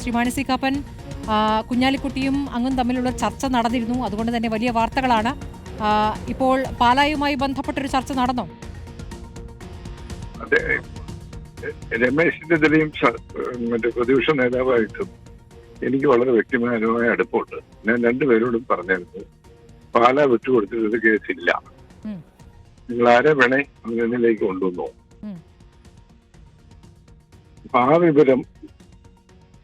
Shri Mani C Kappan, കുഞ്ഞാലിക്കുട്ടിയും അങ്ങും തമ്മിലുള്ള ചർച്ച നടന്നിരുന്നു. അതുകൊണ്ട് തന്നെ വലിയ വാർത്തകളാണ്. ഇപ്പോൾ പാലായുമായി ബന്ധപ്പെട്ടൊരു ചർച്ച നടന്നോ? അതെ, രമേശിനെതിരെയും മറ്റേ പ്രതിപക്ഷ നേതാവായിട്ടും എനിക്ക് വളരെ വ്യക്തിപരമായ അടുപ്പമുണ്ട്. ഞാൻ രണ്ടുപേരോടും പറഞ്ഞിരുന്നു, പാല വിട്ടുകൊടുത്തിട്ട് കേസില്ല, നിങ്ങൾ ആരെ വേണേ മുന്നണിയിലേക്ക് കൊണ്ടുവന്നോ. അപ്പൊ ആ വിവരം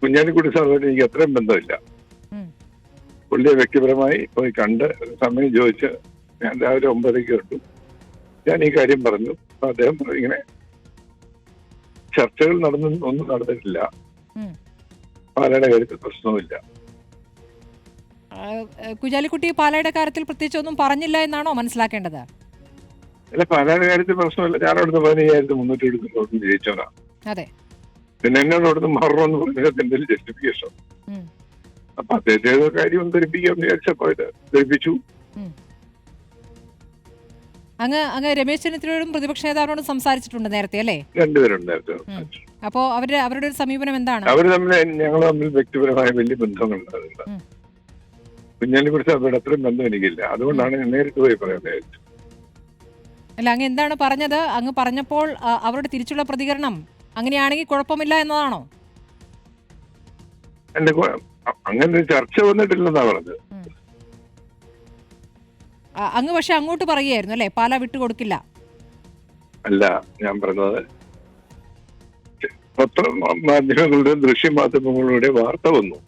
കുഞ്ഞാലിക്കുട്ടി സാറിന് എനിക്ക് അത്രയും ബന്ധമില്ല. പുള്ളിയെ വ്യക്തിപരമായി പോയി കണ്ട് സമയം ചോദിച്ച് ഞാൻ രാവിലെ 9:30 കണ്ടു. ഞാൻ ഈ കാര്യം പറഞ്ഞു. അപ്പൊ അദ്ദേഹം ഇങ്ങനെ ചർച്ചകൾ ഒന്നും നടന്നിട്ടില്ല, പാലയുടെ കാര്യത്തിൽ പ്രശ്നവുമില്ല. കുഞ്ഞാലിക്കുട്ടി പാലയുടെ കാര്യത്തിൽ പ്രത്യേകിച്ച് ഒന്നും പറഞ്ഞില്ല എന്നാണോ മനസ്സിലാക്കേണ്ടത്? അല്ല, പാലയുടെ കാര്യത്തിൽ പ്രശ്നമില്ല. ഞാൻ അവിടുന്ന് 15,300 വോട്ടിന് ജയിച്ചവനാ. അതെ, പിന്നെ എന്നോട് അവിടുന്ന് മാറണമെന്ന് പറഞ്ഞത് എന്റെ ജസ്റ്റിഫിക്കേഷൻ. അപ്പൊ അദ്ദേഹത്തെ കാര്യം ധരിപ്പിക്കാന്ന് വിചാരിച്ചപ്പോ ധരിപ്പിച്ചു. അങ്ങ് രമേശ് ചെന്നിത്തലയോടും പ്രതിപക്ഷ നേതാവിനോടും സംസാരിച്ചിട്ടുണ്ട് നേരത്തെ, അല്ലേ? രണ്ടുപേരും നേരത്തെ. അപ്പോ അവരുടെ ഒരു സമീപനം എന്താണ്? ഞങ്ങൾ തമ്മിൽ വ്യക്തിപരമായ വലിയ ബന്ധങ്ങളുണ്ടായിരുന്നില്ല. കുഞ്ഞാലിക്കുട്ടി അവരുടെ അത്രയും ബന്ധം എനിക്കില്ല. അതുകൊണ്ടാണ് ഞാൻ നേരിട്ട് പോയി പറയാൻ വിചാരിച്ചു. അല്ല, അങ്ങ് എന്താണ് പറഞ്ഞത്? അങ്ങ് പറഞ്ഞപ്പോൾ അവരുടെ തിരിച്ചുള്ള പ്രതികരണം അങ്ങനെയാണെങ്കിൽ കുഴപ്പമില്ല എന്നതാണോ? അങ്ങനെ ചർച്ച വന്നിട്ടില്ലെന്നാ പറഞ്ഞത്. അങ്ങ് പക്ഷെ അങ്ങോട്ട് പറയുകയായിരുന്നു, അല്ലെ, പാല വിട്ടുകൊടുക്കില്ല? അല്ല, ഞാൻ പറഞ്ഞത് പത്രമാധ്യമങ്ങളുടെ ദൃശ്യമാധ്യമങ്ങളുടെ വാർത്ത വന്നു.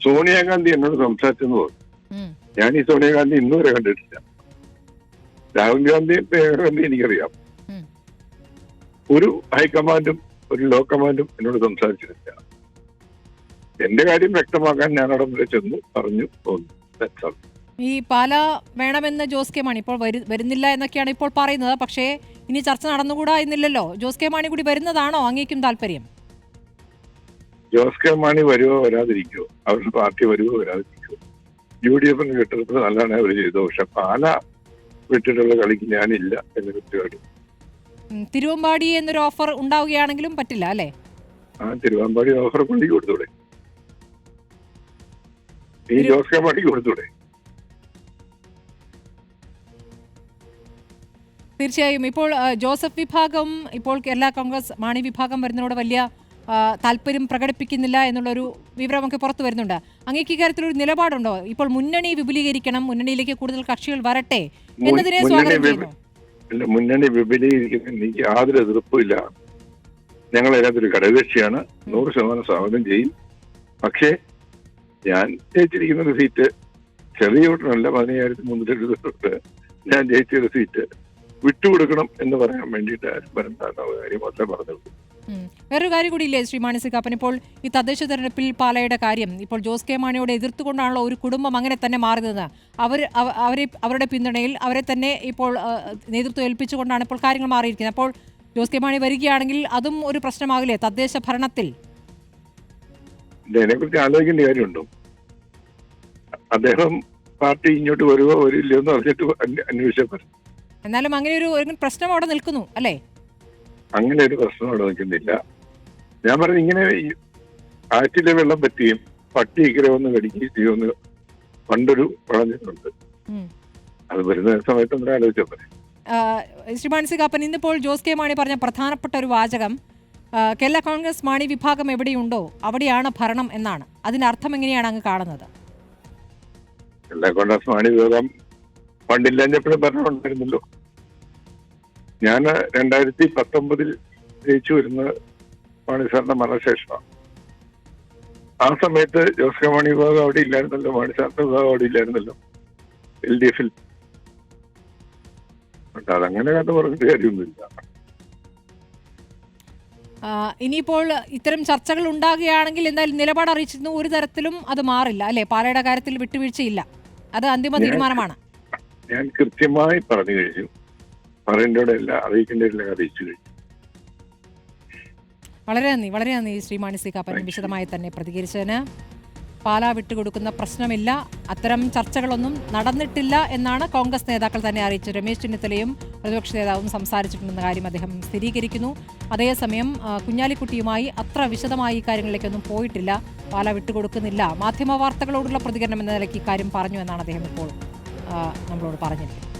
സോണിയാഗാന്ധി എന്നോട് സംസാരിച്ചെന്ന് പറഞ്ഞു. ഞാൻ ഈ സോണിയാഗാന്ധി ഇന്നുവരെ കണ്ടിട്ടില്ല. രാഹുൽ ഗാന്ധിയും പ്രിയങ്ക ഗാന്ധി എനിക്കറിയാം. ഒരു ഹൈക്കമാൻഡും ഒരു ലോ കമാൻഡും എന്നോട് സംസാരിച്ചിട്ടില്ല. എന്റെ കാര്യം വ്യക്തമാക്കാൻ ഞാൻ അവിടെ വരെ ചെന്നു, പറഞ്ഞു, പോന്നു. ഈ പാല വേണമെന്ന് ജോസ് കെ മാണി ഇപ്പോൾ വരുന്നില്ല എന്നൊക്കെയാണ് ഇപ്പോൾ പറയുന്നത്. പക്ഷേ ഇനി ചർച്ച നടന്നുകൂടാ എന്നില്ലല്ലോ. ജോസ് കെ മാണി കൂടി വരുന്നതാണോ അങ്ങേക്കും താല്പര്യം? ജോസ് കെ മാണി വരുവോ വരാതിരിക്കുവോ, അവരുടെ പാർട്ടി വരുവോ വരാതിരിക്കുവോ, UDFന് കെട്ടിടത്തിൽ നല്ലതാണ് അവർ ചെയ്തത്. പക്ഷെ പാല വിട്ടിട്ടുള്ള കളിക്ക് ഞാനില്ല എന്ന് കൃത്യമായിട്ട്. തിരുവമ്പാടി എന്നൊരു ഓഫർ ഉണ്ടാവുകയാണെങ്കിലും പറ്റില്ല, അല്ലേ? തിരുവമ്പാടി ഓഫർ കൊണ്ടു കൊടുത്തൂടെ? ഈ ജോസ് കെ മാണിക്ക് കൊടുത്തൂടെ? തീർച്ചയായും. ഇപ്പോൾ ജോസഫ് വിഭാഗം, ഇപ്പോൾ കേരള കോൺഗ്രസ് മാണി വിഭാഗം വരുന്നതിനോട് വലിയ താല്പര്യം പ്രകടിപ്പിക്കുന്നില്ല എന്നുള്ളൊരു വിവരമൊക്കെ പുറത്തു വരുന്നുണ്ട്. അങ്ങേക്ക് ഇക്കാര്യത്തിലൊരു നിലപാടുണ്ടോ? ഇപ്പോൾ മുന്നണി വിപുലീകരിക്കണം, മുന്നണിയിലേക്ക് കൂടുതൽ കക്ഷികൾ വരട്ടെ എന്നതിനെ സ്വാഗതം ചെയ്യുന്നു. മുന്നണി വിപുലീകരിക്കുന്ന എനിക്ക് യാതൊരു എതിർപ്പുമില്ല. ഞങ്ങൾ അതിനകത്തൊരു ഘടകകക്ഷിയാണ്. 100% സ്വാഗതം ചെയ്യും. പക്ഷേ ഞാൻ ജയിച്ചിരിക്കുന്ന സീറ്റ് ചെറിയ വോട്ടിനല്ല, 15,300 ഞാൻ ജയിച്ചൊരു സീറ്റ് വിട്ടുകൊടുക്കണം എന്ന് പറയാൻ വേണ്ടിയിട്ട് വരണ്ടാകുന്ന കാര്യം മാത്രമേ പറഞ്ഞുള്ളൂ. വേറൊരു കാര്യം കൂടിയില്ലേ ശ്രീ മാണി സി കാപ്പൻ? ഇപ്പോൾ ഈ തദ്ദേശ തെരഞ്ഞെടുപ്പിൽ പാലയുടെ കാര്യം ഇപ്പോൾ ജോസ് കെ മാണിയോട് എതിർത്തുകൊണ്ടാണല്ലോ ഒരു കുടുംബം അങ്ങനെ തന്നെ മാറുന്നത്. അവരുടെ പിന്തുണയിൽ അവരെ തന്നെ ഇപ്പോൾ നേതൃത്വം ഏൽപ്പിച്ചുകൊണ്ടാണ് ഇപ്പോൾ കാര്യങ്ങൾ മാറിയിരിക്കുന്നത്. അപ്പോൾ ജോസ് കെ മാണി വരികയാണെങ്കിൽ അതും ഒരു പ്രശ്നമാകില്ലേ തദ്ദേശ ഭരണത്തിൽ? ഇതിനെക്കുറിച്ച് ആലോചിക്കേണ്ട കാര്യമുണ്ടോ? അദ്ദേഹം പാർട്ടി ഇങ്ങോട്ട് വരുവോ വരില്ലയോ എന്ന് പറഞ്ഞിട്ട് അന്വേഷിച്ചപ്പോൾ എന്നാലും അങ്ങനെ ഒരു പ്രശ്നം അവിടെ നിൽക്കുന്നു, അല്ലേ? അങ്ങനെ ഒരു പ്രശ്നം അവിടെ നിൽക്കുന്നില്ല. ഞാൻ പറഞ്ഞു, ഇങ്ങനെ ആറ്റിലെ വെള്ളം പറ്റിയും പട്ടി ഇക്കരെ ഒന്ന് കടിക്കുകയും ചെയ്യുമെന്ന് പണ്ടൊരു പറഞ്ഞിട്ടുണ്ട്. അത് വരുന്ന സമയത്ത് നമ്മൾ ആലോചിച്ചപ്പോൾ ശ്രീ മാണി സി കാപ്പൻ, ഇന്നിപ്പോൾ ജോസ് കെ മാണി പറഞ്ഞ പ്രധാനപ്പെട്ട ഒരു വാചകം കേരള കോൺഗ്രസ് മാണി വിഭാഗം എവിടെയുണ്ടോ അവിടെയാണ് ഭരണം എന്നാണ്. അതിന്റെ അർത്ഥം എങ്ങനെയാണ് അങ്ങ് കാണുന്നത്? കേരള കോൺഗ്രസ് മാണി വിഭാഗം പണ്ടില്ലെപ്പോഴും ഭരണം ഉണ്ടായിരുന്നല്ലോ. ഞാൻ 2019 ജയിച്ചു വരുന്ന മാണി സാറിന്റെ മരണശേഷമാണ്. ആ സമയത്ത് ജോസ് കെ മാണി വിഭാഗം അവിടെ ഇല്ലായിരുന്നല്ലോ, മാണി സാറിന്റെ വിഭാഗം അവിടെ ഇല്ലായിരുന്നല്ലോ LDFൽ. അതങ്ങനെ കണ്ടു പറഞ്ഞിട്ട് കാര്യമൊന്നുമില്ല. ഇനിയിപ്പോൾ ഇത്തരം ചർച്ചകൾ ഉണ്ടാകുകയാണെങ്കിൽ എന്തായാലും നിലപാട് അറിയിച്ചിരുന്നു, ഒരു തരത്തിലും അത് മാറില്ല, അല്ലെ? പാലയുടെ കാര്യത്തിൽ വിട്ടുവീഴ്ചയില്ല, അത് അന്തിമ തീരുമാനമാണ്. ഞാൻ കൃത്യമായി പറഞ്ഞു കഴിഞ്ഞു, പറയേണ്ടവിടെ എല്ലാം അറിയിക്കേണ്ട എല്ലാം അറിയിച്ചു കഴിഞ്ഞു. വളരെ നന്ദി ശ്രീ മാണി സി കാപ്പൻ വിശദമായി തന്നെ പ്രതികരിച്ചതിന്. പാലാ വിട്ടുകൊടുക്കുന്ന പ്രശ്നമില്ല, അത്തരം ചർച്ചകളൊന്നും നടന്നിട്ടില്ല എന്നാണ് കോൺഗ്രസ് നേതാക്കൾ തന്നെ അറിയിച്ചത്. രമേശ് ചെന്നിത്തലയും പ്രതിപക്ഷ നേതാവും സംസാരിച്ചിട്ടുണ്ടെന്ന കാര്യം അദ്ദേഹം സ്ഥിരീകരിക്കുന്നു. അതേസമയം കുഞ്ഞാലിക്കുട്ടിയുമായി അത്ര വിശദമായി ഈ കാര്യങ്ങളിലേക്കൊന്നും പോയിട്ടില്ല, പാലാ വിട്ടുകൊടുക്കുന്നില്ല. മാധ്യമ വാർത്തകളോടുള്ള പ്രതികരണം എന്ന നിലയ്ക്ക് ഇക്കാര്യം പറഞ്ഞു എന്നാണ് അദ്ദേഹം ഇപ്പോൾ നമ്മളോട് പറഞ്ഞിട്ടുള്ളത്.